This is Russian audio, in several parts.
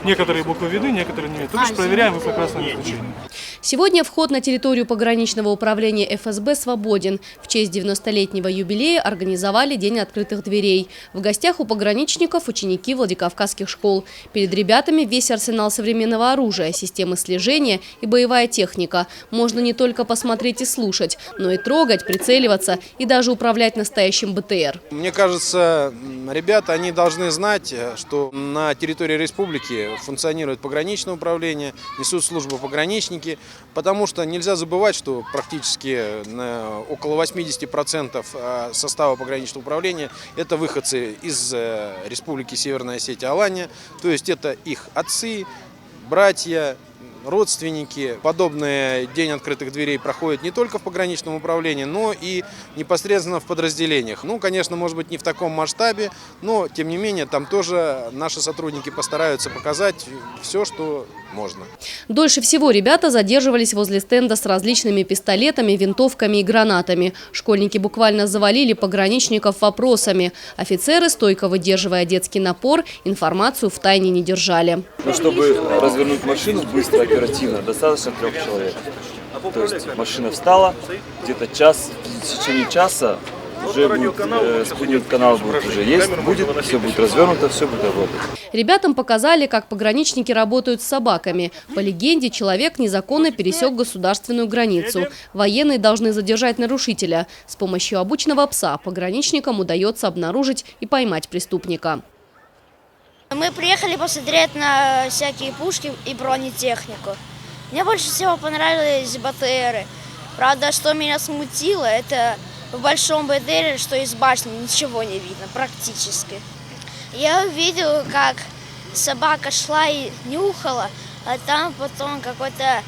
Некоторые буквы видны, некоторые нет. То есть проверяем их как раз на исключение. Сегодня вход на территорию пограничного управления ФСБ свободен. В честь 90-летнего юбилея организовали День открытых дверей. В гостях у пограничников ученики Владикавказских школ. Перед ребятами весь арсенал современного оружия, системы слежения и боевая техника. Можно не только посмотреть и слушать, но и трогать, прицеливаться и даже управлять настоящим БТР. Мне кажется, ребята, они должны знать, что на территории республики функционирует пограничное управление, несут службу пограничники, потому что нельзя забывать, что практически около 80% состава пограничного управления – это выходцы из республики Северная Осетия, Алания, то есть это их отцы, братья, родственники. Подобный день открытых дверей проходит не только в пограничном управлении, но и непосредственно в подразделениях. Ну, конечно, может быть, не в таком масштабе, но, тем не менее, там тоже наши сотрудники постараются показать все, что можно. Дольше всего ребята задерживались возле стенда с различными пистолетами, винтовками и гранатами. Школьники буквально завалили пограничников вопросами. Офицеры, стойко выдерживая детский напор, информацию в тайне не держали. Но чтобы развернуть машину быстро, оперативно, достаточно 3 человек. То есть машина встала, где-то в течение часа уже будет спутник-канал уже есть, все будет развернуто, все будет работать. Ребятам показали, как пограничники работают с собаками. По легенде, человек незаконно пересек государственную границу. Военные должны задержать нарушителя. С помощью обученного пса пограничникам удается обнаружить и поймать преступника. Мы приехали посмотреть на всякие пушки и бронетехнику. Мне больше всего понравились БТРы. Правда, что меня смутило, это в большом БТРе, что из башни ничего не видно практически. Я увидел, как собака шла и нюхала, а там потом какой-то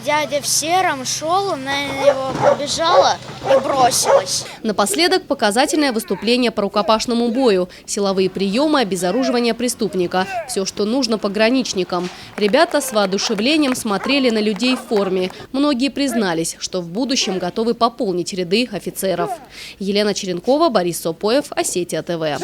дядя в сером шел, она на него побежала и бросилась. Напоследок показательное выступление по рукопашному бою, силовые приемы, обезоруживание преступника. Все, что нужно пограничникам. Ребята с воодушевлением смотрели на людей в форме. Многие признались, что в будущем готовы пополнить ряды офицеров. Елена Черенкова, Борис Сопоев, Осетия ТВ.